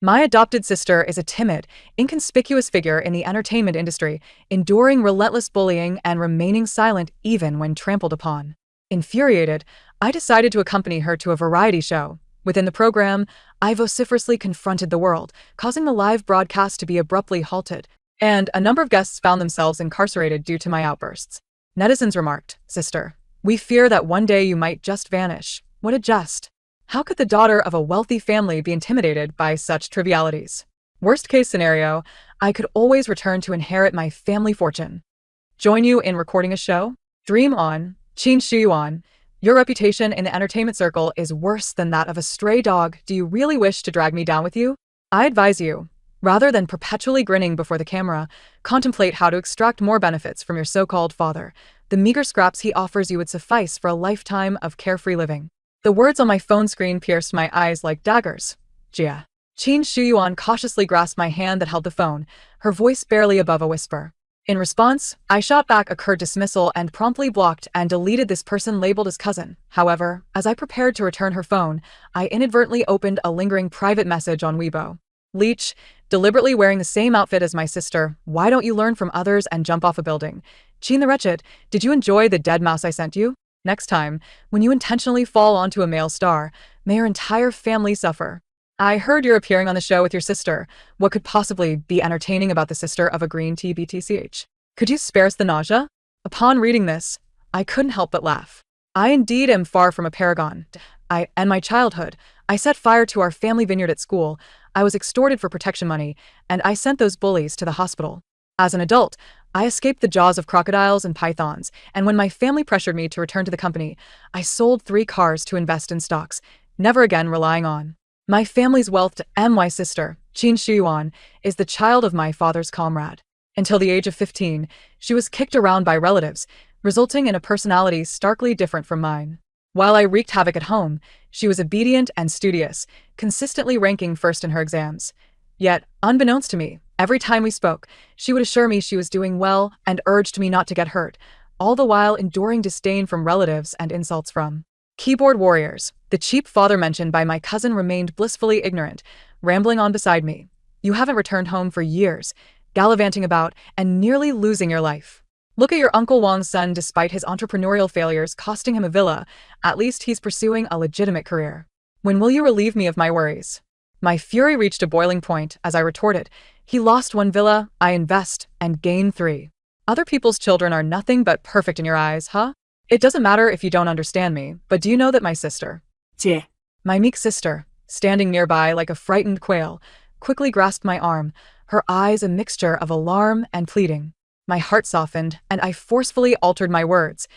My adopted sister is a timid, inconspicuous figure in the entertainment industry, enduring relentless bullying and remaining silent even when trampled upon. Infuriated, I decided to accompany her to a variety show. Within the program, I vociferously confronted the world, causing the live broadcast to be abruptly halted, and a number of guests found themselves incarcerated due to my outbursts. Netizens remarked, "Sister, we fear that one day you might just vanish." What a jest. How could the daughter of a wealthy family be intimidated by such trivialities? Worst case scenario, I could always return to inherit my family fortune. Join you in recording a show? Dream on, Qin Shuyuan. Your reputation in the entertainment circle is worse than that of a stray dog. Do you really wish to drag me down with you? I advise you, rather than perpetually grinning before the camera, contemplate how to extract more benefits from your so-called father. The meager scraps he offers you would suffice for a lifetime of carefree living. The words on my phone screen pierced my eyes like daggers. Jia. Qin Shuyuan cautiously grasped my hand that held the phone, her voice barely above a whisper. In response, I shot back a curt dismissal and promptly blocked and deleted this person labeled as cousin. However, as I prepared to return her phone, I inadvertently opened a lingering private message on Weibo. Leech, deliberately wearing the same outfit as my sister, why don't you learn from others and jump off a building? Qin the Wretched, did you enjoy the dead mouse I sent you? Next time, when you intentionally fall onto a male star, may your entire family suffer. I heard you're appearing on the show with your sister. What could possibly be entertaining about the sister of a green tea BTCH? Could you spare us the nausea? Upon reading this, I couldn't help but laugh. I indeed am far from a paragon. And my childhood, I set fire to our family vineyard at school. I was extorted for protection money, and I sent those bullies to the hospital. As an adult, I escaped the jaws of crocodiles and pythons, and when my family pressured me to return to the company, I sold 3 cars to invest in stocks, never again relying on my family's wealth. My sister, Qin Shuyuan, is the child of my father's comrade. Until the age of 15, she was kicked around by relatives, resulting in a personality starkly different from mine. While I wreaked havoc at home, she was obedient and studious, consistently ranking first in her exams. Yet, unbeknownst to me, every time we spoke, she would assure me she was doing well and urged me not to get hurt, all the while enduring disdain from relatives and insults from keyboard warriors. The cheap father mentioned by my cousin remained blissfully ignorant, rambling on beside me. You haven't returned home for years, gallivanting about and nearly losing your life. Look at your Uncle Wang's son. Despite his entrepreneurial failures costing him a villa, at least he's pursuing a legitimate career. When will you relieve me of my worries? My fury reached a boiling point as I retorted, he lost 1 villa, I invest, and gain 3. Other people's children are nothing but perfect in your eyes, huh? It doesn't matter if you don't understand me, but do you know that my sister, Jie, my meek sister, standing nearby like a frightened quail, quickly grasped my arm, her eyes a mixture of alarm and pleading. My heart softened, and I forcefully altered my words.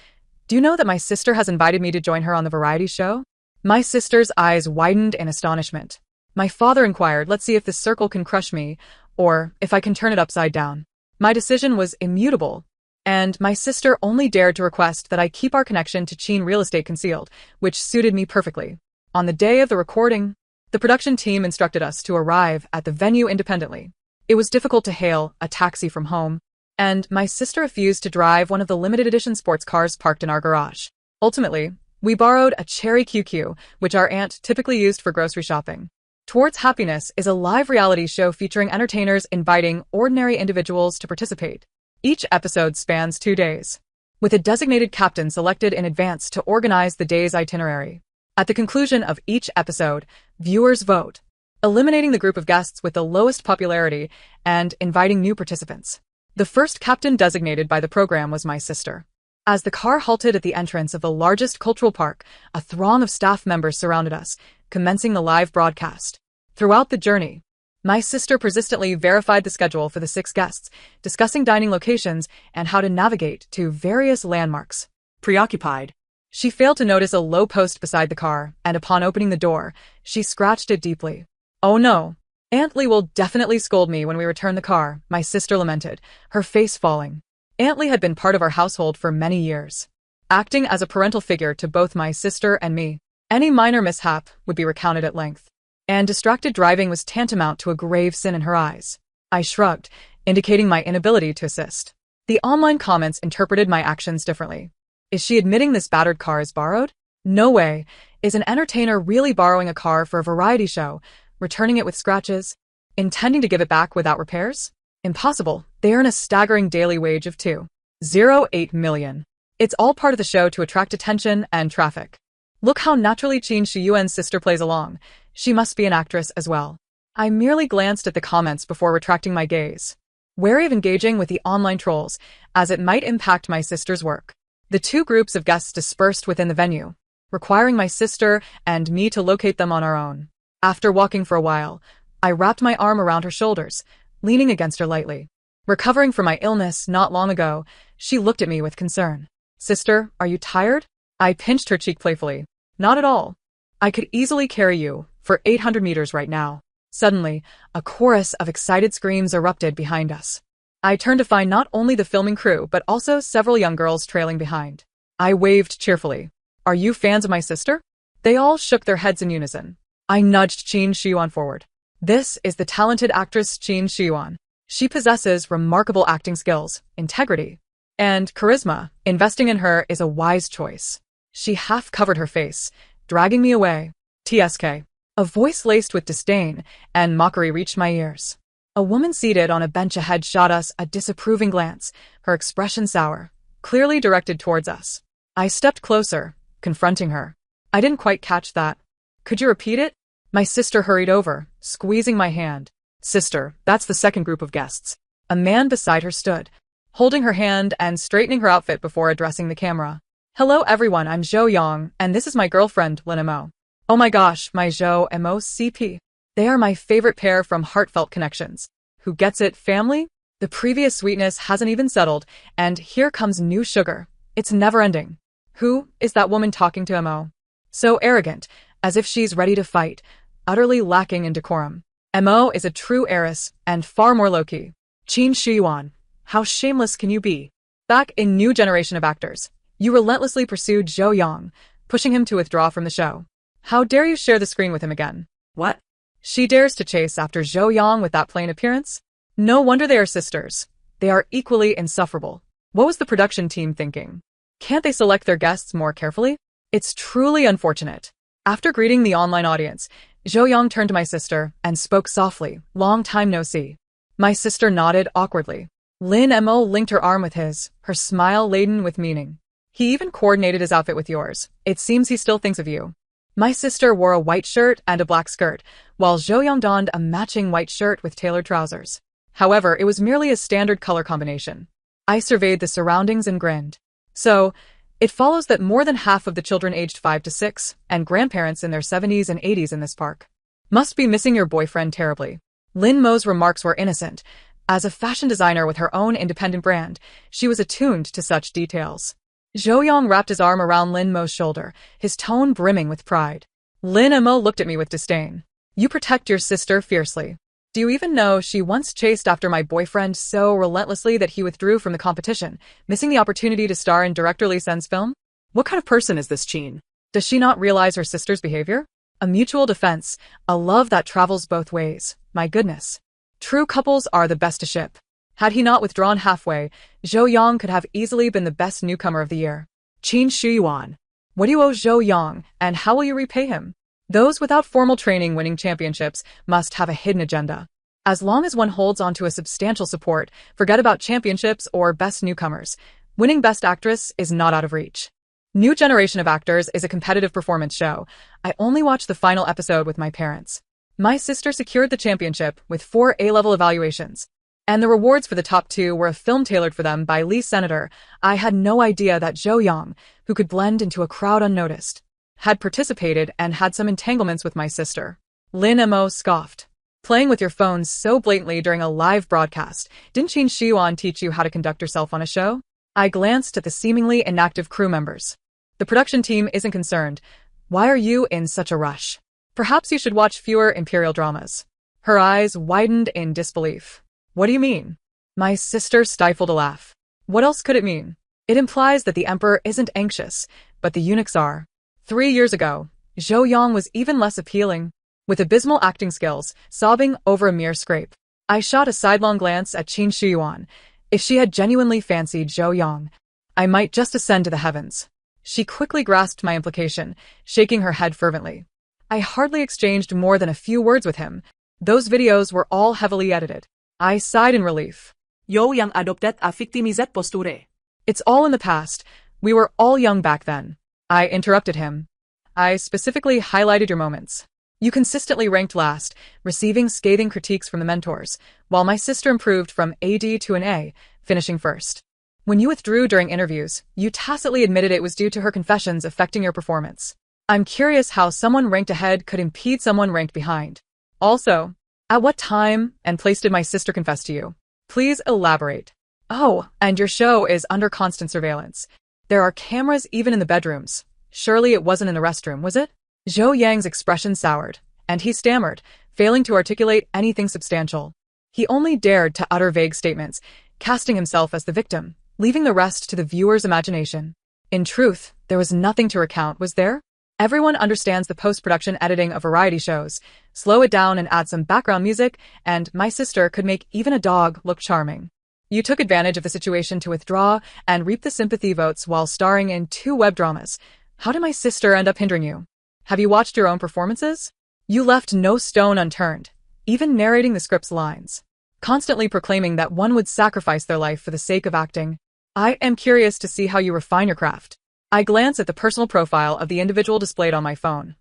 Do you know that my sister has invited me to join her on the variety show? My sister's eyes widened in astonishment. My father inquired, let's see if this circle can crush me, or if I can turn it upside down. My decision was immutable, and my sister only dared to request that I keep our connection to Qin real estate concealed, which suited me perfectly. On the day of the recording, the production team instructed us to arrive at the venue independently. It was difficult to hail a taxi from home, and my sister refused to drive one of the limited edition sports cars parked in our garage. Ultimately, we borrowed a Cherry QQ, which our aunt typically used for grocery shopping. Towards Happiness is a live reality show featuring entertainers inviting ordinary individuals to participate. Each episode spans 2 days, with a designated captain selected in advance to organize the day's itinerary. At the conclusion of each episode, viewers vote, eliminating the group of guests with the lowest popularity and inviting new participants. The first captain designated by the program was my sister. As the car halted at the entrance of the largest cultural park, a throng of staff members surrounded us, commencing the live broadcast. Throughout the journey, my sister persistently verified the schedule for the 6 guests, discussing dining locations and how to navigate to various landmarks. preoccupied. She failed to notice a low post beside the car, and upon opening the door, she scratched it deeply. Oh no. Aunt Lee will definitely scold me when we return the car, my sister lamented, her face falling. Aunt Lee had been part of our household for many years, acting as a parental figure to both my sister and me. Any minor mishap would be recounted at length, and distracted driving was tantamount to a grave sin in her eyes. I shrugged, indicating my inability to assist. The online comments interpreted my actions differently. Is she admitting this battered car is borrowed? No way. Is an entertainer really borrowing a car for a variety show? returning it with scratches, intending to give it back without repairs? Impossible. They earn a staggering daily wage of 2.08 million. It's all part of the show to attract attention and traffic. Look how naturally Qin Shiyuan's sister plays along. She must be an actress as well. I merely glanced at the comments before retracting my gaze, wary of engaging with the online trolls, as it might impact my sister's work. The two groups of guests dispersed within the venue, requiring my sister and me to locate them on our own. After walking for a while, I wrapped my arm around her shoulders, leaning against her lightly. Recovering from my illness not long ago, she looked at me with concern. Sister, are you tired? I pinched her cheek playfully. Not at all. I could easily carry you for 800 meters right now. Suddenly, a chorus of excited screams erupted behind us. I turned to find not only the filming crew but also several young girls trailing behind. I waved cheerfully. Are you fans of my sister? They all shook their heads in unison. I nudged Qin Shiyuan forward. This is the talented actress Qin Shiyuan. She possesses remarkable acting skills, integrity, and charisma. Investing in her is a wise choice. She half covered her face, dragging me away. TSK. A voice laced with disdain and mockery reached my ears. A woman seated on a bench ahead shot us a disapproving glance, her expression sour, clearly directed towards us. I stepped closer, confronting her. I didn't quite catch that. Could you repeat it? My sister hurried over, squeezing my hand. Sister, that's the second group of guests. A man beside her stood, holding her hand and straightening her outfit before addressing the camera. Hello everyone, I'm Zhou Yang, and this is my girlfriend, Lin Mo. Oh my gosh, my Zhou Mo CP. They are my favorite pair from Heartfelt Connections. Who gets it, family? The previous sweetness hasn't even settled, and here comes new sugar. It's never-ending. Who is that woman talking to Mo? So arrogant, as if she's ready to fight, utterly lacking in decorum. Mo is a true heiress, and far more low-key. Qin Shiyuan, how shameless can you be? Back in New Generation of Actors, you relentlessly pursued Zhou Yang, pushing him to withdraw from the show. How dare you share the screen with him again? What? She dares to chase after Zhou Yang with that plain appearance? No wonder they are sisters. They are equally insufferable. What was the production team thinking? Can't they select their guests more carefully? It's truly unfortunate. After greeting the online audience, Zhou Yang turned to my sister and spoke softly. Long time no see. My sister nodded awkwardly. Lin Mo linked her arm with his, her smile laden with meaning. He even coordinated his outfit with yours. It seems he still thinks of you. My sister wore a white shirt and a black skirt, while Zhou Yang donned a matching white shirt with tailored trousers. However, it was merely a standard color combination. I surveyed the surroundings and grinned. So, it follows that more than half of the children aged 5 to 6, and grandparents in their 70s and 80s in this park, must be missing your boyfriend terribly. Lin Mo's remarks were innocent. As a fashion designer with her own independent brand, she was attuned to such details. Zhou Yang wrapped his arm around Lin Mo's shoulder, his tone brimming with pride. Lin Mo looked at me with disdain. You protect your sister fiercely. Do you even know she once chased after my boyfriend so relentlessly that he withdrew from the competition, missing the opportunity to star in director Li Sen's film? What kind of person is this Qin? Does she not realize her sister's behavior? A mutual defense, a love that travels both ways. My goodness. True couples are the best to ship. Had he not withdrawn halfway, Zhou Yang could have easily been the best newcomer of the year. Qin Shiyuan. What do you owe Zhou Yang, and how will you repay him? Those without formal training winning championships must have a hidden agenda. As long as one holds onto a substantial support, forget about championships or best newcomers. Winning Best Actress is not out of reach. New Generation of Actors is a competitive performance show. I only watched the final episode with my parents. My sister secured the championship with 4 A-level evaluations. And the rewards for the top 2 were a film tailored for them by Li Senator. I had no idea that Zhou Yang, who could blend into a crowd unnoticed, had participated and had some entanglements with my sister. Lin Mo scoffed. Playing with your phones so blatantly during a live broadcast, didn't Qin Shiyuan teach you how to conduct yourself on a show? I glanced at the seemingly inactive crew members. The production team isn't concerned. Why are you in such a rush? Perhaps you should watch fewer imperial dramas. Her eyes widened in disbelief. What do you mean? My sister stifled a laugh. What else could it mean? It implies that the emperor isn't anxious, but the eunuchs are. 3 years ago, Zhou Yang was even less appealing, with abysmal acting skills, sobbing over a mere scrape. I shot a sidelong glance at Qin Shiyuan. If she had genuinely fancied Zhou Yang, I might just ascend to the heavens. She quickly grasped my implication, shaking her head fervently. I hardly exchanged more than a few words with him. Those videos were all heavily edited. I sighed in relief. Yo yang adopted a victimized posture. It's all in the past. We were all young back then. I interrupted him. I specifically highlighted your moments. You consistently ranked last, receiving scathing critiques from the mentors, while my sister improved from AD to an A, finishing first. When you withdrew during interviews, you tacitly admitted it was due to her confessions affecting your performance. I'm curious how someone ranked ahead could impede someone ranked behind. Also, at what time and place did my sister confess to you? Please elaborate. Oh, and your show is under constant surveillance. There are cameras even in the bedrooms. Surely it wasn't in the restroom, was it? Zhou Yang's expression soured, and he stammered, failing to articulate anything substantial. He only dared to utter vague statements, casting himself as the victim, leaving the rest to the viewer's imagination. In truth, there was nothing to recount, was there? Everyone understands the post-production editing of variety shows. Slow it down and add some background music, and my sister could make even a dog look charming. You took advantage of the situation to withdraw and reap the sympathy votes while starring in 2 web dramas. How did my sister end up hindering you? Have you watched your own performances? You left no stone unturned, even narrating the script's lines, constantly proclaiming that one would sacrifice their life for the sake of acting. I am curious to see how you refine your craft. I glance at the personal profile of the individual displayed on my phone.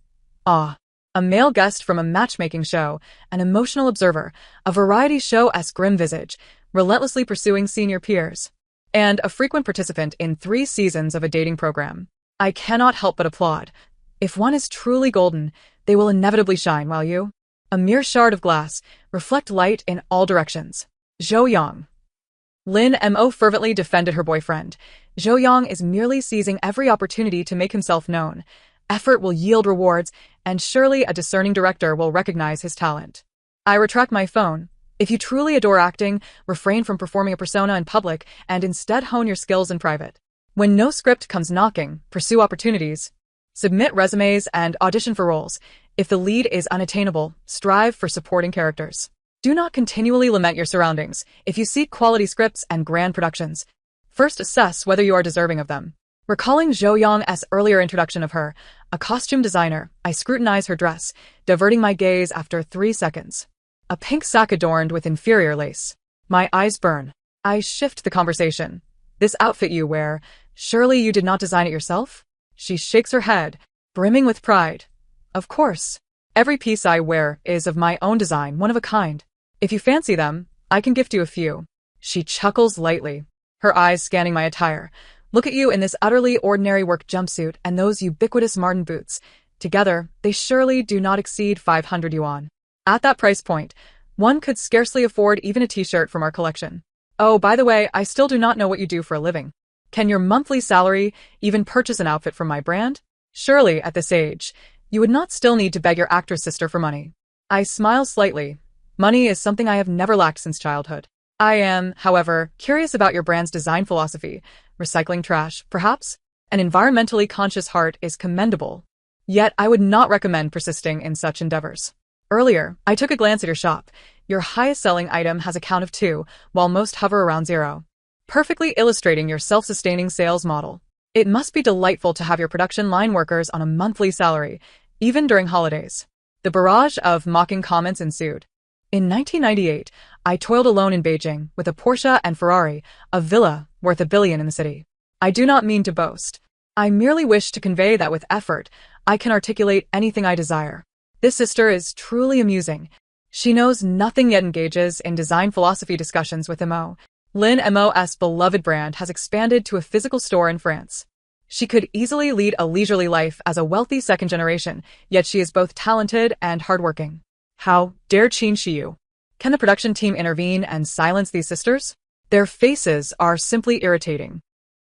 Ah, a male guest from a matchmaking show, an emotional observer, a variety show-esque grim visage, relentlessly pursuing senior peers, and a frequent participant in 3 seasons of a dating program. I cannot help but applaud. If one is truly golden, they will inevitably shine, while you, a mere shard of glass, reflect light in all directions. Zhou Yang. Lin Mo fervently defended her boyfriend. Zhou Yang is merely seizing every opportunity to make himself known. Effort will yield rewards, and surely a discerning director will recognize his talent. I retract my phone. If you truly adore acting, refrain from performing a persona in public and instead hone your skills in private. When no script comes knocking, pursue opportunities. Submit resumes and audition for roles. If the lead is unattainable, strive for supporting characters. Do not continually lament your surroundings. If you seek quality scripts and grand productions, first assess whether you are deserving of them. Recalling Zhou Yang's earlier introduction of her, a costume designer, I scrutinize her dress, diverting my gaze after 3 seconds. A pink sack adorned with inferior lace. My eyes burn. I shift the conversation. This outfit you wear, surely you did not design it yourself? She shakes her head, brimming with pride. Of course. Every piece I wear is of my own design, one of a kind. If you fancy them, I can gift you a few. She chuckles lightly, her eyes scanning my attire. Look at you in this utterly ordinary work jumpsuit and those ubiquitous Martin boots. Together, they surely do not exceed 500 yuan. At that price point, one could scarcely afford even a t-shirt from our collection. Oh, by the way, I still do not know what you do for a living. Can your monthly salary even purchase an outfit from my brand? Surely, at this age, you would not still need to beg your actress sister for money. I smile slightly. Money is something I have never lacked since childhood. I am, however, curious about your brand's design philosophy. Recycling trash, perhaps? An environmentally conscious heart is commendable. Yet I would not recommend persisting in such endeavors. Earlier, I took a glance at your shop. Your highest selling item has a count of 2, while most hover around 0. Perfectly illustrating your self-sustaining sales model. It must be delightful to have your production line workers on a monthly salary, even during holidays. The barrage of mocking comments ensued. In 1998, I toiled alone in Beijing with a Porsche and Ferrari, a villa worth $1 billion in the city. I do not mean to boast. I merely wish to convey that with effort, I can articulate anything I desire. This sister is truly amusing. She knows nothing yet engages in design philosophy discussions with Mo. Lin Mo's beloved brand has expanded to a physical store in France. She could easily lead a leisurely life as a wealthy second generation, yet she is both talented and hardworking. How dare she you? Can the production team intervene and silence these sisters? Their faces are simply irritating.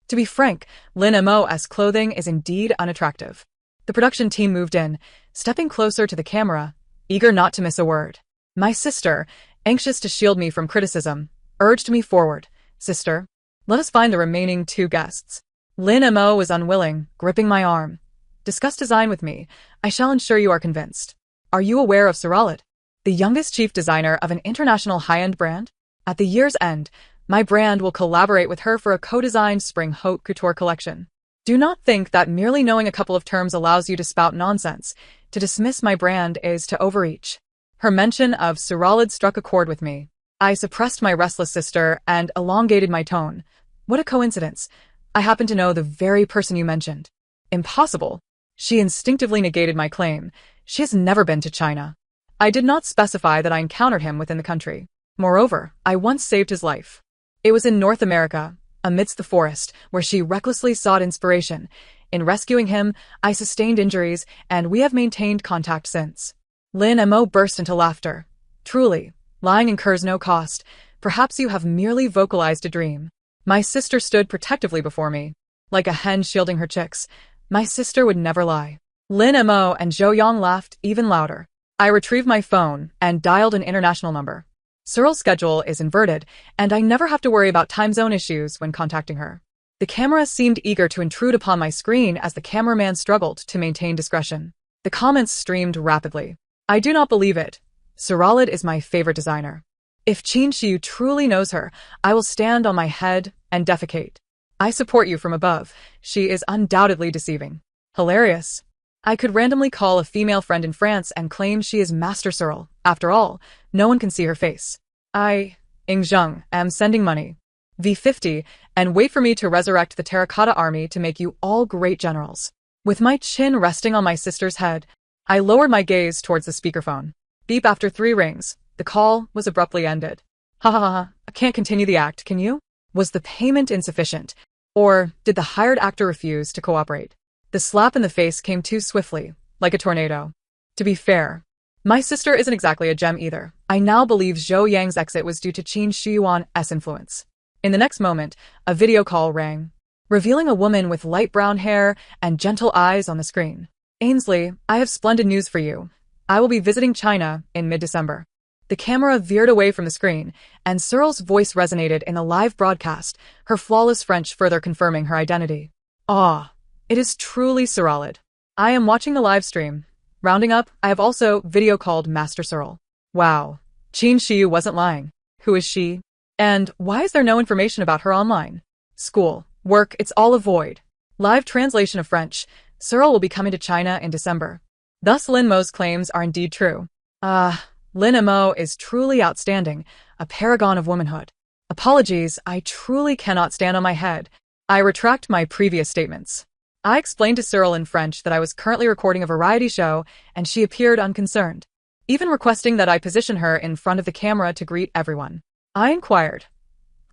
To be frank, Lin Mo's clothing is indeed unattractive. The production team moved in, stepping closer to the camera, eager not to miss a word. My sister, anxious to shield me from criticism, urged me forward. Sister, let us find the remaining 2 guests. Lin Mo was unwilling, gripping my arm. Discuss design with me. I shall ensure you are convinced. Are you aware of Saralit, the youngest chief designer of an international high-end brand? At the year's end, my brand will collaborate with her for a co-designed spring haute couture collection. Do not think that merely knowing a couple of terms allows you to spout nonsense. To dismiss my brand is to overreach. Her mention of Suralid struck a chord with me. I suppressed my restless sister and elongated my tone. What a coincidence. I happen to know the very person you mentioned. Impossible. She instinctively negated my claim. She has never been to China. I did not specify that I encountered him within the country. Moreover, I once saved his life. It was in North America, amidst the forest, where she recklessly sought inspiration. In rescuing him, I sustained injuries, and we have maintained contact since. Lin Mo burst into laughter. Truly, lying incurs no cost. Perhaps you have merely vocalized a dream. My sister stood protectively before me. Like a hen shielding her chicks. My sister would never lie. Lin Mo and Zhou Yang laughed even louder. I retrieved my phone and dialed an international number. Cyril's schedule is inverted, and I never have to worry about time zone issues when contacting her. The camera seemed eager to intrude upon my screen as the cameraman struggled to maintain discretion. The comments streamed rapidly. I do not believe it. Suralid is my favorite designer. If Qin Shiyu truly knows her, I will stand on my head and defecate. I support you from above. She is undoubtedly deceiving. Hilarious. I could randomly call a female friend in France and claim she is Master Cyril. After all, no one can see her face. I, Ing Zheng, am sending money. V50, and wait for me to resurrect the terracotta army to make you all great generals. With my chin resting on my sister's head, I lowered my gaze towards the speakerphone. Beep after 3 rings. The call was abruptly ended. Ha ha ha, I can't continue the act, can you? Was the payment insufficient? Or did the hired actor refuse to cooperate? The slap in the face came too swiftly, like a tornado. To be fair, my sister isn't exactly a gem either. I now believe Zhou Yang's exit was due to Qin Shiyuan's influence. In the next moment, a video call rang, revealing a woman with light brown hair and gentle eyes on the screen. Ainsley, I have splendid news for you. I will be visiting China in mid-December. The camera veered away from the screen, and Cyril's voice resonated in a live broadcast, her flawless French further confirming her identity. Ah, it is truly Suralid. I am watching the live stream. Rounding up, I have also video called Master Cyril. Wow. Qin Shiyu wasn't lying. Who is she? And why is there no information about her online? School, work, it's all a void. Live translation of French. Cyril will be coming to China in December. Thus Lin Mo's claims are indeed true. Lin Mo is truly outstanding, a paragon of womanhood. Apologies, I truly cannot stand on my head. I retract my previous statements. I explained to Cyril in French that I was currently recording a variety show, and she appeared unconcerned, even requesting that I position her in front of the camera to greet everyone. I inquired,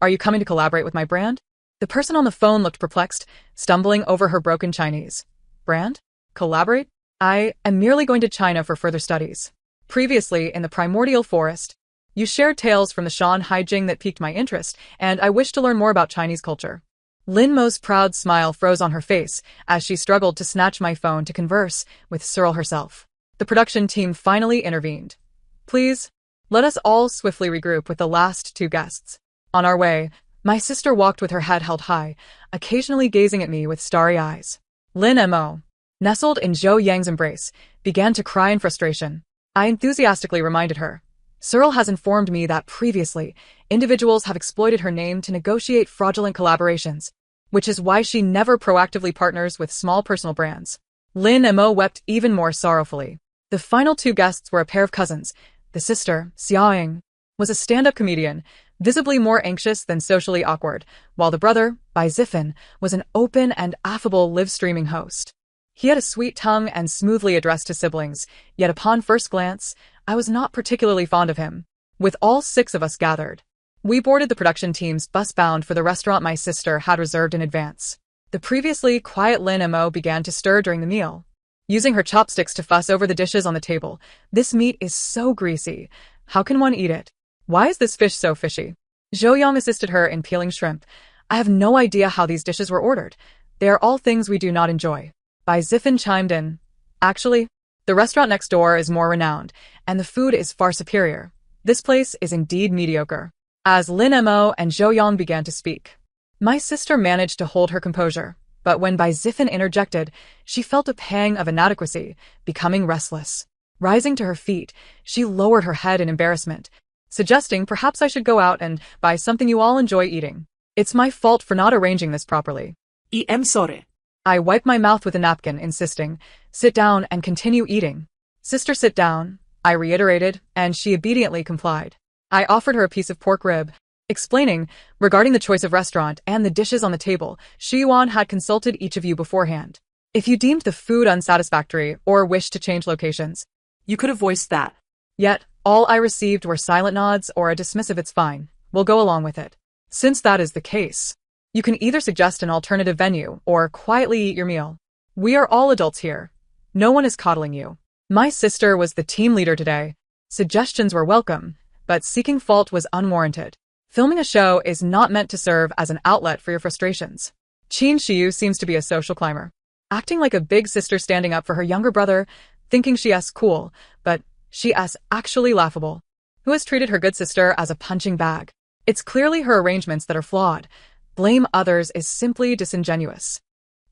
"Are you coming to collaborate with my brand?" The person on the phone looked perplexed, stumbling over her broken Chinese. Brand? Collaborate? I am merely going to China for further studies. Previously, in the primordial forest, you shared tales from the Shan Haijing that piqued my interest, and I wish to learn more about Chinese culture. Lin Mo's proud smile froze on her face as she struggled to snatch my phone to converse with Cyril herself. The production team finally intervened. Please, let us all swiftly regroup with the last 2 guests. On our way, my sister walked with her head held high, occasionally gazing at me with starry eyes. Lin Mo, nestled in Zhou Yang's embrace, began to cry in frustration. I enthusiastically reminded her. Cyril has informed me that previously, individuals have exploited her name to negotiate fraudulent collaborations, which is why she never proactively partners with small personal brands. Lin Mo wept even more sorrowfully. The final 2 guests were a pair of cousins. The sister, Xiaoying, was a stand-up comedian, visibly more anxious than socially awkward, while the brother, Bai Zifan, was an open and affable live-streaming host. He had a sweet tongue and smoothly addressed his siblings, yet upon first glance, I was not particularly fond of him. With all 6 of us gathered, we boarded the production team's bus bound for the restaurant my sister had reserved in advance. The previously quiet Lin Mo began to stir during the meal, using her chopsticks to fuss over the dishes on the table. This meat is so greasy. How can one eat it? Why is this fish so fishy? Zhou Yang assisted her in peeling shrimp. I have no idea how these dishes were ordered. They are all things we do not enjoy. Bai Zifan chimed in. Actually, the restaurant next door is more renowned, and the food is far superior. This place is indeed mediocre. As Lin Mo and Zhou Yang began to speak, my sister managed to hold her composure, but when Bai Zifan interjected, she felt a pang of inadequacy, becoming restless. Rising to her feet, she lowered her head in embarrassment, suggesting perhaps I should go out and buy something you all enjoy eating. It's my fault for not arranging this properly. I'm sorry. I wiped my mouth with a napkin, insisting, "Sit down and continue eating." "Sister, sit down," I reiterated, and she obediently complied. I offered her a piece of pork rib, explaining, regarding the choice of restaurant and the dishes on the table, Shi-Yuan had consulted each of you beforehand. If you deemed the food unsatisfactory or wished to change locations, You could have voiced that. yet all I received were silent nods or a dismissive "it's fine, we'll go along with it." Since that is the case, you can either suggest an alternative venue or quietly eat your meal. We are all adults here. No one is coddling you. My sister was the team leader today. Suggestions were welcome, but seeking fault was unwarranted. Filming a show is not meant to serve as an outlet for your frustrations. Qin Shiyu seems to be a social climber, acting like a big sister standing up for her younger brother, thinking she's cool, but she's actually laughable. Who has treated her good sister as a punching bag? It's clearly her arrangements that are flawed. Blame others is simply disingenuous.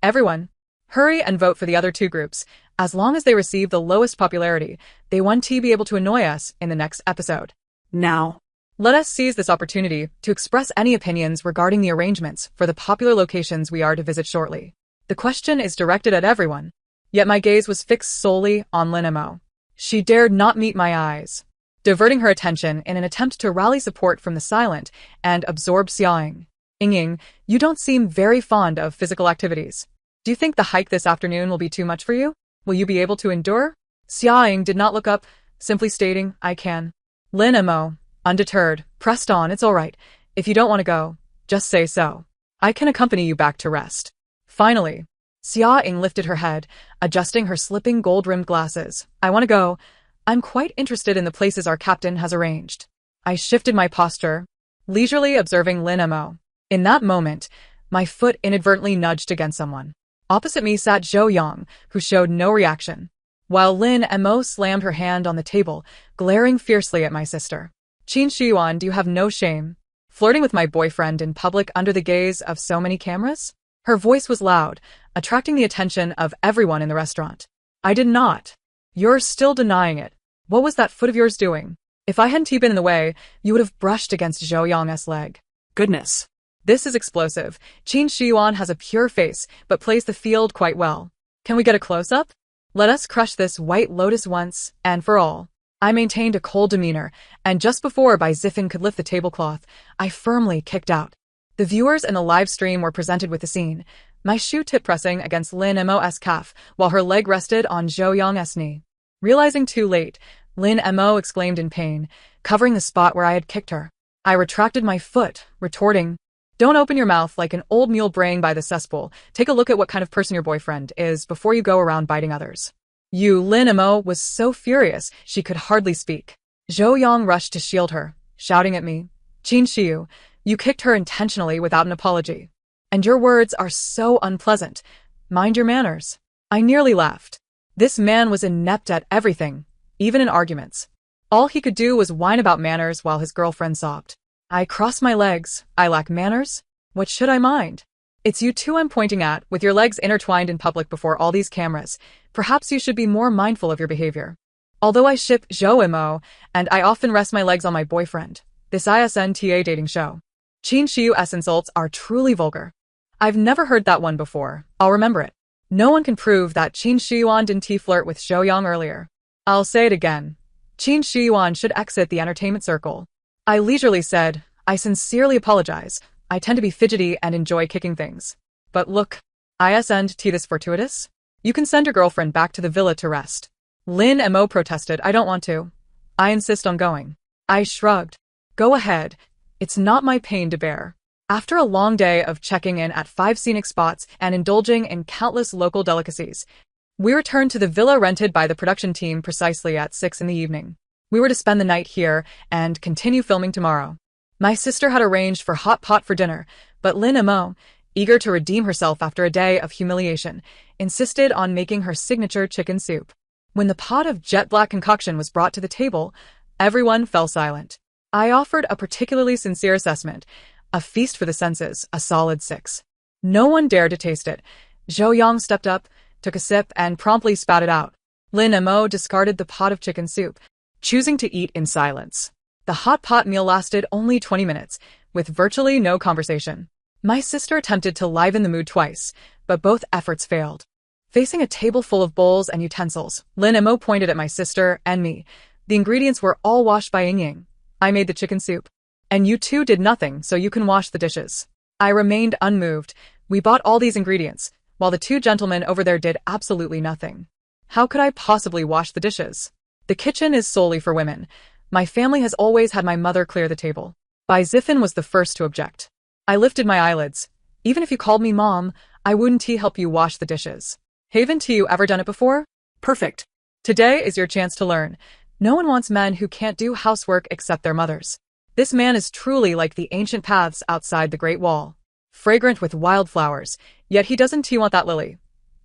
Everyone, hurry and vote for the other two groups. As long as they receive the lowest popularity, they want to be able to annoy us in the next episode. Now. Let us seize this opportunity to express any opinions regarding the arrangements for the popular locations we are to visit shortly. The question is directed at everyone, yet my gaze was fixed solely on Lin Mo. She dared not meet my eyes, diverting her attention in an attempt to rally support from the silent and absorbed Xiaoying. "Ying, you don't seem very fond of physical activities. Do you think the hike this afternoon will be too much for you? Will you be able to endure?" Xiaoying did not look up, simply stating, "I can." Lin Mo, undeterred, pressed on, "It's all right. If you don't want to go, just say so. I can accompany you back to rest." Finally, Xiaoying lifted her head, adjusting her slipping gold-rimmed glasses. "I want to go. I'm quite interested in the places our captain has arranged." I shifted my posture, leisurely observing Lin Mo. In that moment, my foot inadvertently nudged against someone. Opposite me sat Zhou Yang, who showed no reaction, while Lin Mo slammed her hand on the table, glaring fiercely at my sister. "Qin Shiyuan, do you have no shame? Flirting with my boyfriend in public under the gaze of so many cameras?" Her voice was loud, attracting the attention of everyone in the restaurant. "I did not." "You're still denying it. What was that foot of yours doing? If I hadn't been in the way, you would have brushed against Zhou Yang's leg." Goodness. This is explosive. Qin Shiyuan has a pure face, but plays the field quite well. Can we get a close-up? Let us crush this white lotus once and for all. I maintained a cold demeanor, and just before Bai Ziffin could lift the tablecloth, I firmly kicked out. The viewers in the live stream were presented with the scene, my shoe tip pressing against Lin Mo's calf, while her leg rested on Zhou Yang's knee. Realizing too late, Lin Mo exclaimed in pain, covering the spot where I had kicked her. I retracted my foot, retorting, "Don't open your mouth like an old mule braying by the cesspool. Take a look at what kind of person your boyfriend is before you go around biting others." Lin Mo was so furious she could hardly speak. Zhou Yang rushed to shield her, shouting at me, "Qin Shiyu, you kicked her intentionally without an apology. And your words are so unpleasant. Mind your manners." I nearly laughed. This man was inept at everything, even in arguments. All he could do was whine about manners while his girlfriend sobbed. I crossed my legs. I lack manners? What should I mind? It's you two I'm pointing at, with your legs intertwined in public before all these cameras. Perhaps you should be more mindful of your behavior. Although I ship Zhou Mo, and I often rest my legs on my boyfriend, this ISNTA dating show. Qin Shiyu's insults are truly vulgar. I've never heard that one before. I'll remember it. No one can prove that Qin Shiyuan didn't flirt with Zhou Yang earlier. I'll say it again. Qin Shiyuan should exit the entertainment circle. I leisurely said, "I sincerely apologize. I tend to be fidgety and enjoy kicking things. But look, isn't this fortuitous? You can send your girlfriend back to the villa to rest." Lin Mo protested, "I don't want to. I insist on going." I shrugged. "Go ahead. It's not my pain to bear." After a long day of checking in at 5 scenic spots and indulging in countless local delicacies, we returned to the villa rented by the production team precisely at 6 in the evening. We were to spend the night here and continue filming tomorrow. My sister had arranged for hot pot for dinner, but Lin Mo, eager to redeem herself after a day of humiliation, insisted on making her signature chicken soup. When the pot of jet black concoction was brought to the table, everyone fell silent. I offered a particularly sincere assessment, a feast for the senses, a solid 6. No one dared to taste it. Zhou Yang stepped up, took a sip, and promptly spat it out. Lin Mo discarded the pot of chicken soup, choosing to eat in silence. The hot pot meal lasted only 20 minutes, with virtually no conversation. My sister attempted to liven the mood twice, but both efforts failed. Facing a table full of bowls and utensils, Lin Mo pointed at my sister and me. The ingredients were all washed by Ying. I made the chicken soup. And you two did nothing, so you can wash the dishes. I remained unmoved. We bought all these ingredients, while the two gentlemen over there did absolutely nothing. How could I possibly wash the dishes? The kitchen is solely for women. My family has always had my mother clear the table. Bai Ziffin was the first to object. I lifted my eyelids. Even if you called me mom, I wouldn't help you wash the dishes. Haven't you ever done it before? Perfect. Today is your chance to learn. No one wants men who can't do housework except their mothers. This man is truly like the ancient paths outside the Great Wall. Fragrant with wildflowers, yet he doesn't want that lily.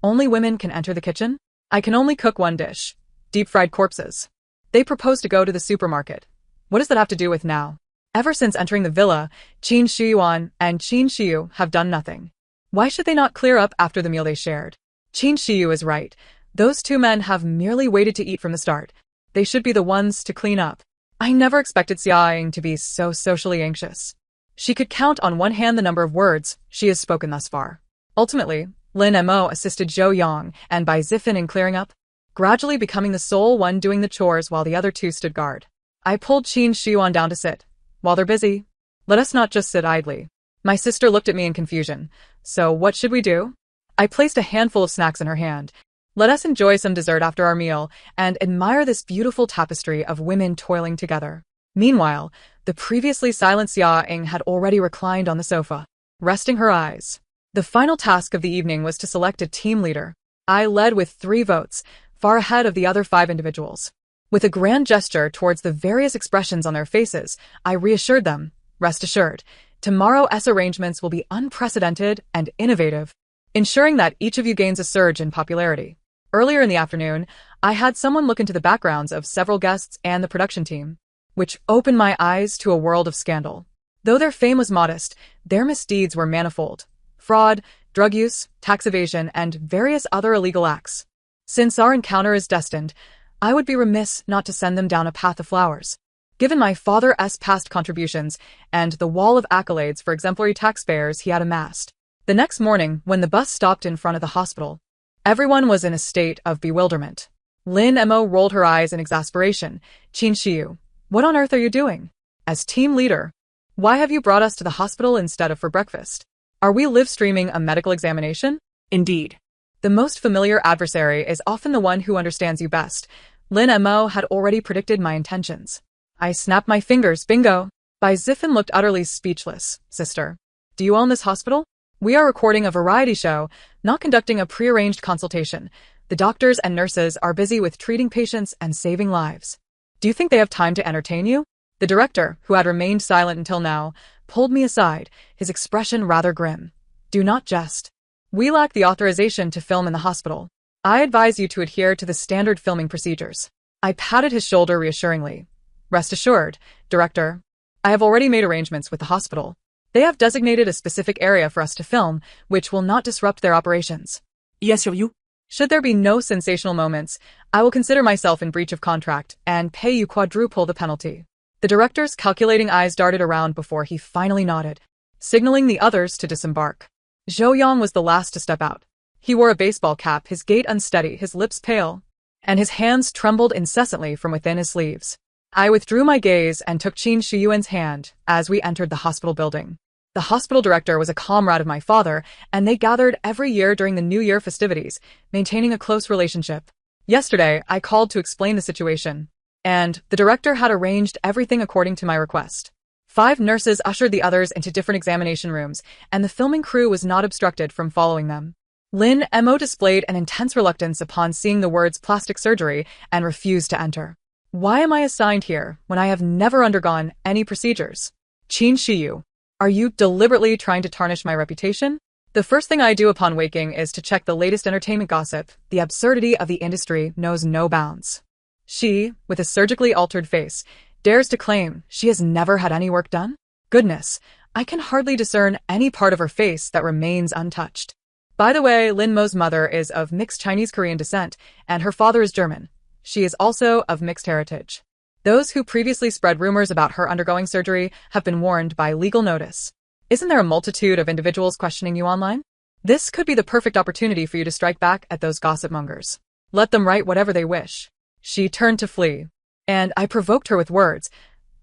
Only women can enter the kitchen? I can only cook one dish. Deep-fried corpses. They propose to go to the supermarket. What does that have to do with now? Ever since entering the villa, Qin Shiyuan and Qin Shiyu have done nothing. Why should they not clear up after the meal they shared? Qin Shiyu is right. Those two men have merely waited to eat from the start. They should be the ones to clean up. I never expected Xia Ying to be so socially anxious. She could count on one hand the number of words she has spoken thus far. Ultimately, Lin Mo assisted Zhou Yang and Bai Ziffin in clearing up, gradually becoming the sole one doing the chores while the other two stood guard. I pulled Qin Shiyuan down to sit. While they're busy, let us not just sit idly. My sister looked at me in confusion. So what should we do? I placed a handful of snacks in her hand. Let us enjoy some dessert after our meal and admire this beautiful tapestry of women toiling together. Meanwhile, the previously silent Xia Ying had already reclined on the sofa, resting her eyes. The final task of the evening was to select a team leader. I led with 3 votes, far ahead of the other 5 individuals. With a grand gesture towards the various expressions on their faces, I reassured them, rest assured, tomorrow's arrangements will be unprecedented and innovative, ensuring that each of you gains a surge in popularity. Earlier in the afternoon, I had someone look into the backgrounds of several guests and the production team, which opened my eyes to a world of scandal. Though their fame was modest, their misdeeds were manifold. Fraud, drug use, tax evasion, and various other illegal acts. Since our encounter is destined, I would be remiss not to send them down a path of flowers. Given my father's past contributions and the wall of accolades for exemplary taxpayers he had amassed. The next morning, when the bus stopped in front of the hospital, everyone was in a state of bewilderment. Lin Mo rolled her eyes in exasperation. Qin Shiyu, what on earth are you doing? As team leader, why have you brought us to the hospital instead of for breakfast? Are we live streaming a medical examination? Indeed. The most familiar adversary is often the one who understands you best. Lin Mo had already predicted my intentions. I snapped my fingers, bingo. Bai Ziffin looked utterly speechless. Sister, do you own this hospital? We are recording a variety show, not conducting a prearranged consultation. The doctors and nurses are busy with treating patients and saving lives. Do you think they have time to entertain you? The director, who had remained silent until now, pulled me aside, his expression rather grim. Do not jest. We lack the authorization to film in the hospital. I advise you to adhere to the standard filming procedures. I patted his shoulder reassuringly. Rest assured, Director. I have already made arrangements with the hospital. They have designated a specific area for us to film, which will not disrupt their operations. Yes, you. Should there be no sensational moments, I will consider myself in breach of contract and pay you quadruple the penalty. The director's calculating eyes darted around before he finally nodded, signaling the others to disembark. Zhou Yang was the last to step out. He wore a baseball cap, his gait unsteady, his lips pale, and his hands trembled incessantly from within his sleeves. I withdrew my gaze and took Qin Shiyuan's hand as we entered the hospital building. The hospital director was a comrade of my father, and they gathered every year during the New Year festivities, maintaining a close relationship. Yesterday, I called to explain the situation, and the director had arranged everything according to my request. 5 nurses ushered the others into different examination rooms, and the filming crew was not obstructed from following them. Lin Mo displayed an intense reluctance upon seeing the words plastic surgery and refused to enter. Why am I assigned here when I have never undergone any procedures? Qin Shiyu, are you deliberately trying to tarnish my reputation? The first thing I do upon waking is to check the latest entertainment gossip. The absurdity of the industry knows no bounds. She, with a surgically altered face, dares to claim she has never had any work done? Goodness, I can hardly discern any part of her face that remains untouched. By the way, Lin Mo's mother is of mixed Chinese-Korean descent, and her father is German. She is also of mixed heritage. Those who previously spread rumors about her undergoing surgery have been warned by legal notice. Isn't there a multitude of individuals questioning you online? This could be the perfect opportunity for you to strike back at those gossip mongers. Let them write whatever they wish. She turned to flee, and I provoked her with words.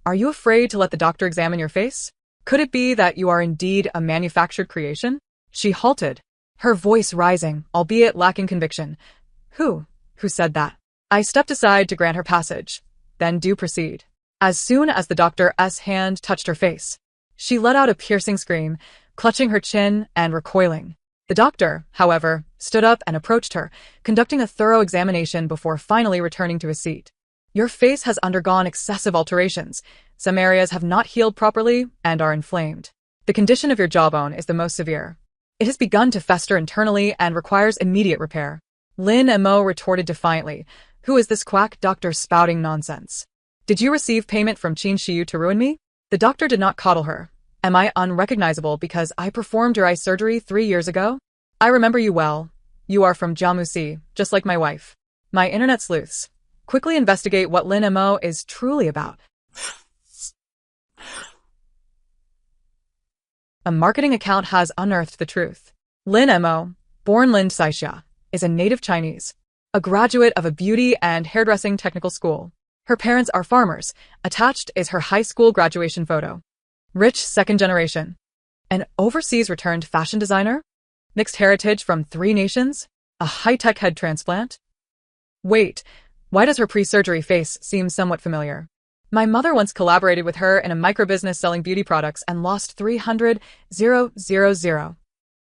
Are you afraid to let the doctor examine your face? Could it be that you are indeed a manufactured creation? She halted, her voice rising, albeit lacking conviction. Who said that? I stepped aside to grant her passage. Then do proceed. As soon as the doctor's hand touched her face, she let out a piercing scream, clutching her chin and recoiling. The doctor, however, stood up and approached her, conducting a thorough examination before finally returning to his seat. Your face has undergone excessive alterations. Some areas have not healed properly and are inflamed. The condition of your jawbone is the most severe. It has begun to fester internally and requires immediate repair. Lin Mo retorted defiantly. Who is this quack doctor spouting nonsense? Did you receive payment from Qin Shiyu to ruin me? The doctor did not coddle her. Am I unrecognizable because I performed your eye surgery 3 years ago? I remember you well. You are from Jiamusi, just like my wife. My internet sleuths. Quickly investigate what Lin Mo is truly about. A marketing account has unearthed the truth. Lin Mo, born Lin Saixia, is a native Chinese, a graduate of a beauty and hairdressing technical school. Her parents are farmers. Attached is her high school graduation photo. Rich second generation. An overseas returned fashion designer? Mixed heritage from 3 nations? A high-tech head transplant? Wait, why does her pre-surgery face seem somewhat familiar? My mother once collaborated with her in a microbusiness selling beauty products and lost 300,000.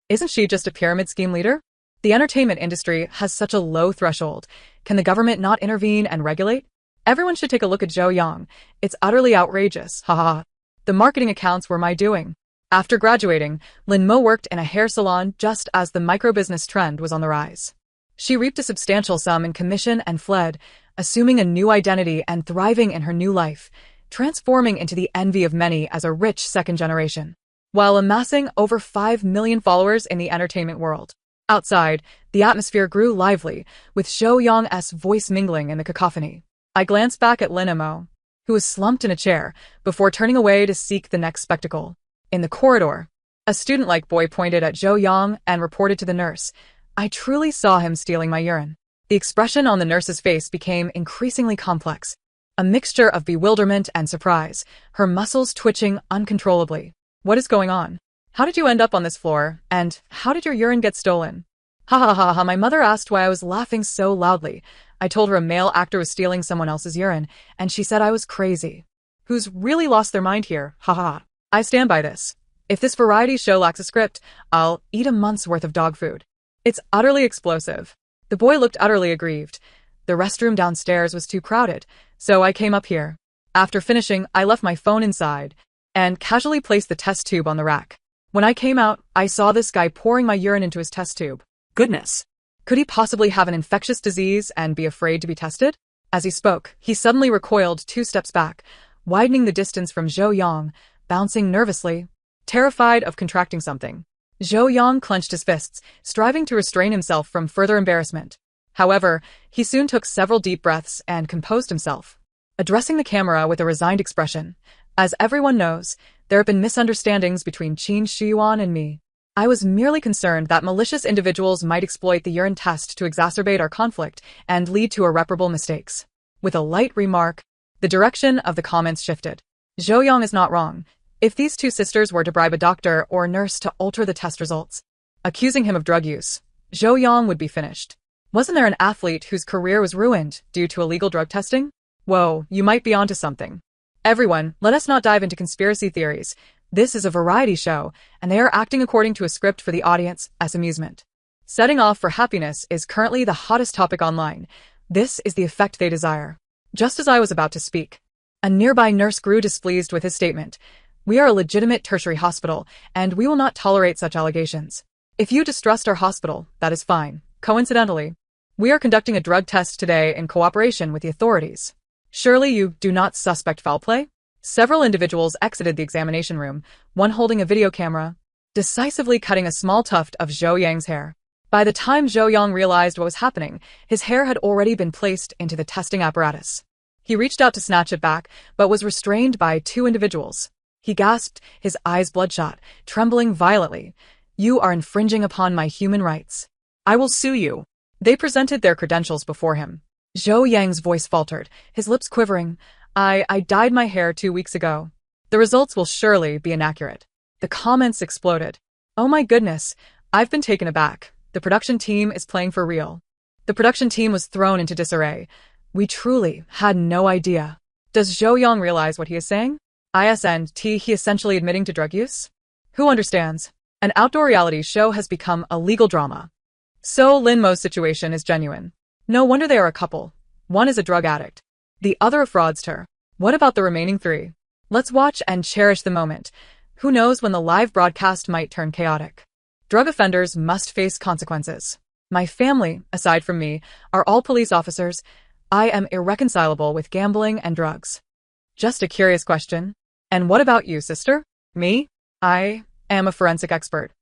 Isn't she just a pyramid scheme leader? The entertainment industry has such a low threshold. Can the government not intervene and regulate? Everyone should take a look at Zhou Yang. It's utterly outrageous, haha. The marketing accounts were my doing. After graduating, Lin Mo worked in a hair salon just as the microbusiness trend was on the rise. She reaped a substantial sum in commission and fled, assuming a new identity and thriving in her new life, transforming into the envy of many as a rich second generation, while amassing over 5 million followers in the entertainment world. Outside, the atmosphere grew lively, with Zhou Yang's voice mingling in the cacophony. I glanced back at Lin Mo, who was slumped in a chair, before turning away to seek the next spectacle. In the corridor, a student-like boy pointed at Zhou Yang and reported to the nurse. I truly saw him stealing my urine. The expression on the nurse's face became increasingly complex, a mixture of bewilderment and surprise, her muscles twitching uncontrollably. What is going on? How did you end up on this floor, and how did your urine get stolen? Ha ha ha ha, my mother asked why I was laughing so loudly. I told her a male actor was stealing someone else's urine, and she said I was crazy. Who's really lost their mind here? Ha ha. I stand by this. If this variety show lacks a script, I'll eat a month's worth of dog food. It's utterly explosive. The boy looked utterly aggrieved. The restroom downstairs was too crowded, so I came up here. After finishing, I left my phone inside and casually placed the test tube on the rack. When I came out, I saw this guy pouring my urine into his test tube. Goodness. Could he possibly have an infectious disease and be afraid to be tested? As he spoke, he suddenly recoiled 2 steps back, widening the distance from Zhou Yang, bouncing nervously, terrified of contracting something. Zhou Yang clenched his fists, striving to restrain himself from further embarrassment. However, he soon took several deep breaths and composed himself, addressing the camera with a resigned expression. As everyone knows, there have been misunderstandings between Qin Shiyuan and me. I was merely concerned that malicious individuals might exploit the urine test to exacerbate our conflict and lead to irreparable mistakes. With a light remark, the direction of the comments shifted. Zhou Yang is not wrong. If these 2 sisters were to bribe a doctor or nurse to alter the test results, accusing him of drug use, Zhou Yang would be finished. Wasn't there an athlete whose career was ruined due to illegal drug testing? Whoa, you might be onto something. Everyone, let us not dive into conspiracy theories. This is a variety show, and they are acting according to a script for the audience as amusement. Setting off for happiness is currently the hottest topic online. This is the effect they desire. Just as I was about to speak, a nearby nurse grew displeased with his statement. We are a legitimate tertiary hospital, and we will not tolerate such allegations. If you distrust our hospital, that is fine. Coincidentally, we are conducting a drug test today in cooperation with the authorities. Surely you do not suspect foul play? Several individuals exited the examination room, one holding a video camera, decisively cutting a small tuft of Zhou Yang's hair. By the time Zhou Yang realized what was happening, his hair had already been placed into the testing apparatus. He reached out to snatch it back, but was restrained by 2 individuals. He gasped, his eyes bloodshot, trembling violently. You are infringing upon my human rights. I will sue you. They presented their credentials before him. Zhou Yang's voice faltered, his lips quivering. I dyed my hair 2 weeks ago. The results will surely be inaccurate. The comments exploded. Oh my goodness, I've been taken aback. The production team is playing for real. The production team was thrown into disarray. We truly had no idea. Does Zhou Yang realize what he is saying? ISNT, he essentially admitting to drug use? Who understands? An outdoor reality show has become a legal drama. So Lin Mo's situation is genuine. No wonder they are a couple. One is a drug addict. The other a fraudster. What about the remaining 3? Let's watch and cherish the moment. Who knows when the live broadcast might turn chaotic. Drug offenders must face consequences. My family, aside from me, are all police officers. I am irreconcilable with gambling and drugs. Just a curious question. And what about you, sister? Me? I am a forensic expert.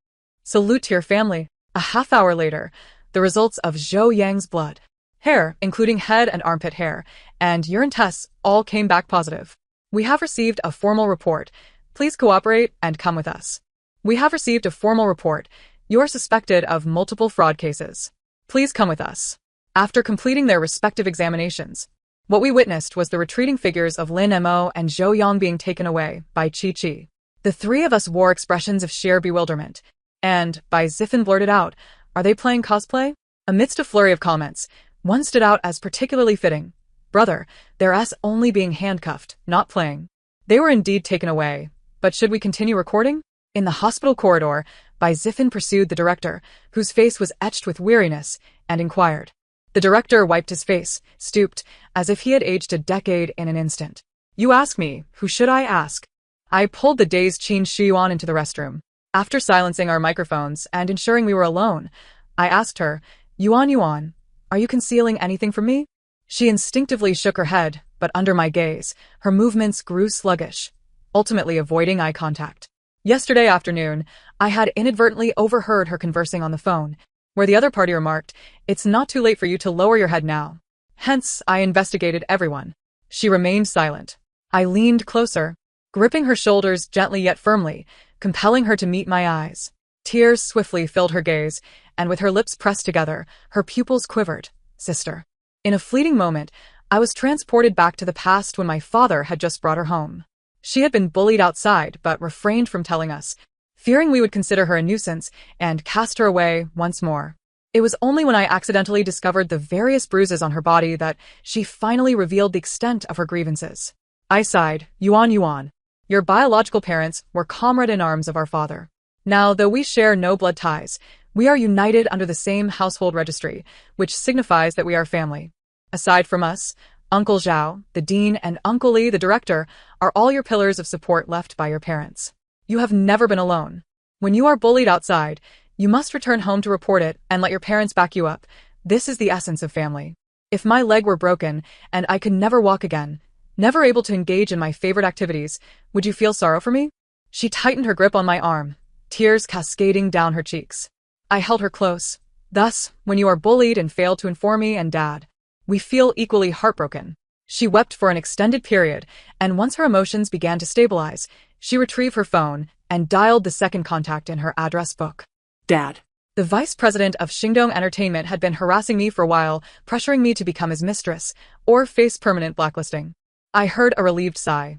Salute to your family. A half hour later, the results of Zhou Yang's blood, hair, including head and armpit hair, and urine tests all came back positive. We have received a formal report. Please cooperate and come with us. We have received a formal report. You are suspected of multiple fraud cases. Please come with us. After completing their respective examinations, what we witnessed was the retreating figures of Lin Mo and Zhou Yang being taken away by Chi. The 3 of us wore expressions of sheer bewilderment, and, by Ziffin blurted out, "Are they playing cosplay?" Amidst a flurry of comments, one stood out as particularly fitting. "Brother, they're us only being handcuffed, not playing." They were indeed taken away, but should we continue recording? In the hospital corridor, Bai Ziffin pursued the director, whose face was etched with weariness, and inquired. The director wiped his face, stooped, as if he had aged a decade in an instant. "You ask me, who should I ask?" I pulled the dazed Qin Shiyuan into the restroom. After silencing our microphones and ensuring we were alone, I asked her, Yuan, are you concealing anything from me?" She instinctively shook her head, but under my gaze, her movements grew sluggish, ultimately avoiding eye contact. Yesterday afternoon, I had inadvertently overheard her conversing on the phone, where the other party remarked, "It's not too late for you to lower your head now." Hence, I investigated everyone. She remained silent. I leaned closer, gripping her shoulders gently yet firmly, compelling her to meet my eyes. Tears swiftly filled her gaze, and with her lips pressed together, her pupils quivered. "Sister." In a fleeting moment, I was transported back to the past when my father had just brought her home. She had been bullied outside, but refrained from telling us, fearing we would consider her a nuisance and cast her away once more. It was only when I accidentally discovered the various bruises on her body that she finally revealed the extent of her grievances. I sighed, Yuan. Your biological parents were comrade in arms of our father. Now, though we share no blood ties, we are united under the same household registry, which signifies that we are family. Aside from us, Uncle Zhao, the dean, and Uncle Li, the director, are all your pillars of support left by your parents. You have never been alone. When you are bullied outside, you must return home to report it and let your parents back you up. This is the essence of family. If my leg were broken and I could never walk again, never able to engage in my favorite activities, would you feel sorrow for me? She tightened her grip on my arm, tears cascading down her cheeks. I held her close. Thus, when you are bullied and fail to inform me and Dad, we feel equally heartbroken. She wept for an extended period, and once her emotions began to stabilize, she retrieved her phone and dialed the second contact in her address book. Dad. The vice president of Xingdong Entertainment had been harassing me for a while, pressuring me to become his mistress, or face permanent blacklisting. I heard a relieved sigh.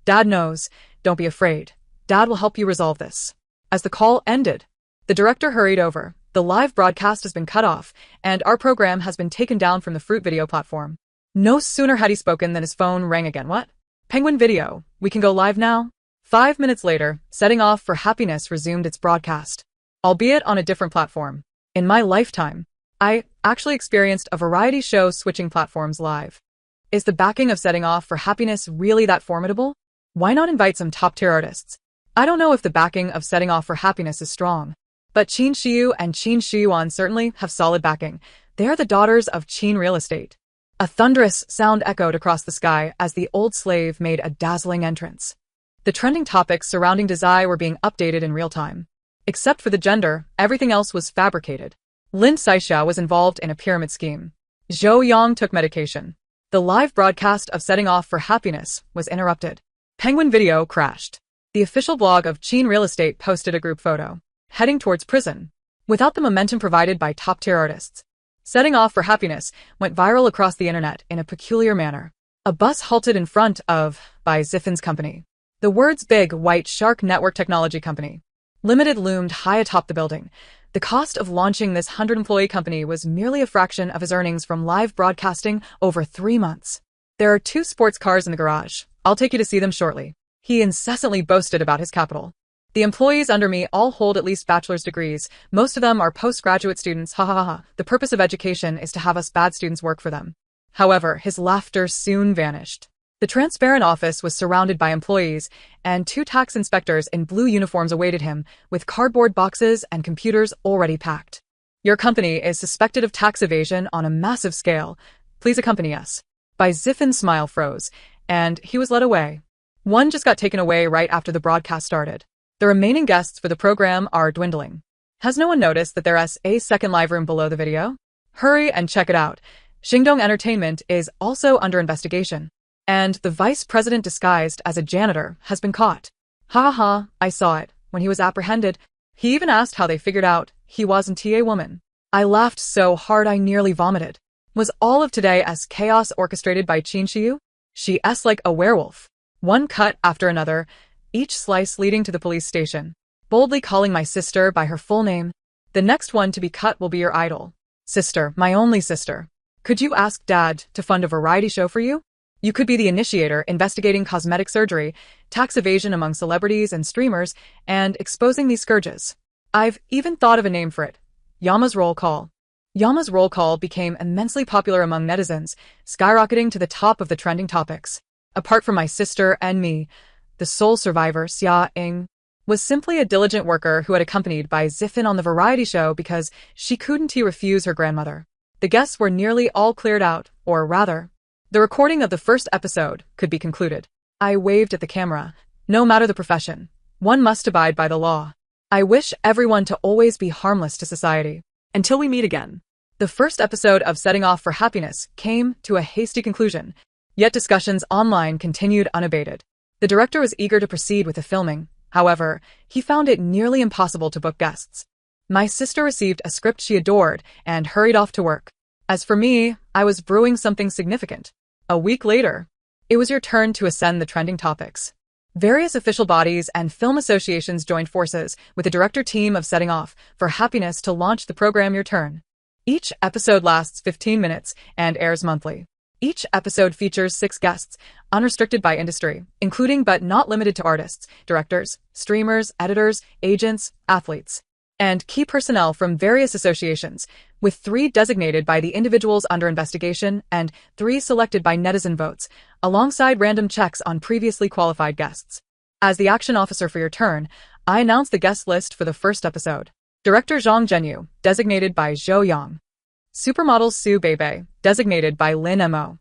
Dad knows. Don't be afraid. Dad will help you resolve this. As the call ended, the director hurried over. The live broadcast has been cut off, and our program has been taken down from the Fruit Video platform. No sooner had he spoken than his phone rang again. What? Penguin Video, we can go live now? 5 minutes later, Setting Off for Happiness resumed its broadcast, albeit on a different platform. In my lifetime, I actually experienced a variety show switching platforms live. Is the backing of Setting Off for Happiness really that formidable? Why not invite some top-tier artists? I don't know if the backing of Setting Off for Happiness is strong, but Qin Shiyu and Qin Shiyuan certainly have solid backing. They are the daughters of Qin Real Estate. A thunderous sound echoed across the sky as the old slave made a dazzling entrance. The trending topics surrounding Dazai were being updated in real time. Except for the gender, everything else was fabricated. Lin Saixia was involved in a pyramid scheme. Zhou Yang took medication. The live broadcast of Setting Off for Happiness was interrupted. Penguin Video crashed. The official blog of Qin Real Estate posted a group photo. heading towards prison. Without the momentum provided by top-tier artists. Setting Off for Happiness went viral across the internet in a peculiar manner. A bus halted in front of, by Ziffin's company. The words Big White Shark Network Technology Company Limited loomed high atop the building. The cost of launching this 100-employee company was merely a fraction of his earnings from live broadcasting over 3 months. There are 2 sports cars in the garage. I'll take you to see them shortly. He incessantly boasted about his capital. The employees under me all hold at least bachelor's degrees. Most of them are postgraduate students. Ha ha ha ha. The purpose of education is to have us bad students work for them. However, his laughter soon vanished. The transparent office was surrounded by employees, and 2 tax inspectors in blue uniforms awaited him, with cardboard boxes and computers already packed. Your company is suspected of tax evasion on a massive scale. Please accompany us. By Ziffin's smile froze, and he was led away. One just got taken away right after the broadcast started. The remaining guests for the program are dwindling. Has no one noticed that there's a second live room below the video? Hurry and check it out. Shingdong Entertainment is also under investigation. And the vice president disguised as a janitor has been caught. Ha ha ha, I saw it. When he was apprehended, he even asked how they figured out he wasn't a woman. I laughed so hard I nearly vomited. Was all of today as chaos orchestrated by Qin Shiyu? She's like a werewolf. One cut after another, each slice leading to the police station, boldly calling my sister by her full name. The next one to be cut will be your idol. Sister, my only sister. Could you ask Dad to fund a variety show for you? You could be the initiator investigating cosmetic surgery, tax evasion among celebrities and streamers, and exposing these scourges. I've even thought of a name for it. Yama's Roll Call. Yama's Roll Call became immensely popular among netizens, skyrocketing to the top of the trending topics. Apart from my sister and me, the sole survivor, Xia Ying, was simply a diligent worker who had accompanied by Ziffin on the variety show because she couldn't refuse her grandmother. The guests were nearly all cleared out, or rather, the recording of the first episode could be concluded. I waved at the camera. No matter the profession, one must abide by the law. I wish everyone to always be harmless to society. Until we meet again. The first episode of Setting Off for Happiness came to a hasty conclusion, yet discussions online continued unabated. The director was eager to proceed with the filming. However, he found it nearly impossible to book guests. My sister received a script she adored and hurried off to work. As for me, I was brewing something significant. A week later, it was your turn to ascend the trending topics. Various official bodies and film associations joined forces with the director team of Setting Off for Happiness to launch the program Your Turn. Each episode lasts 15 minutes and airs monthly. Each episode features 6 guests, unrestricted by industry, including but not limited to artists, directors, streamers, editors, agents, athletes, and key personnel from various associations, with 3 designated by the individuals under investigation and 3 selected by netizen votes, alongside random checks on previously qualified guests. As the action officer for Your Turn, I announced the guest list for the first episode. Director Zhang Zhenyu, designated by Zhou Yang. Supermodel Su Beibei, designated by Lin Mo.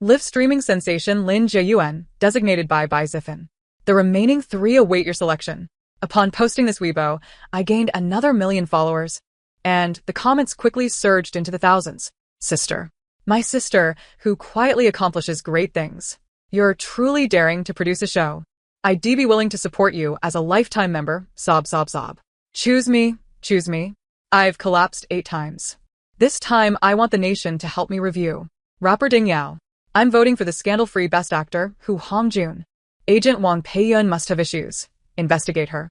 Live streaming sensation Lin Jiayuan, designated by Bai Ziffin. The remaining 3 await your selection. Upon posting this Weibo, I gained another 1,000,000 followers, and the comments quickly surged into the thousands. Sister. My sister, who quietly accomplishes great things. You're truly daring to produce a show. I'd be willing to support you as a lifetime member, sob sob sob. Choose me, choose me. I've collapsed 8 times. This time I want the nation to help me review. Rapper Ding Yao. I'm voting for the scandal-free best actor, Hu Hongjun. Agent Wang Peiyun must have issues. Investigate her.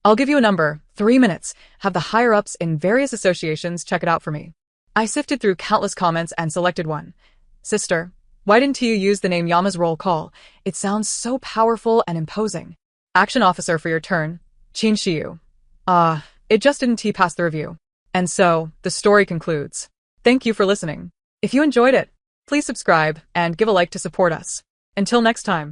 I'll give you a number, 3 minutes, have the higher-ups in various associations check it out for me. I sifted through countless comments and selected one. Sister, why didn't you use the name Yama's Roll Call? It sounds so powerful and imposing. Action officer for Your Turn, Qin Shiyu. It just didn't pass the review. And so, the story concludes. Thank you for listening. If you enjoyed it, please subscribe and give a like to support us. Until next time.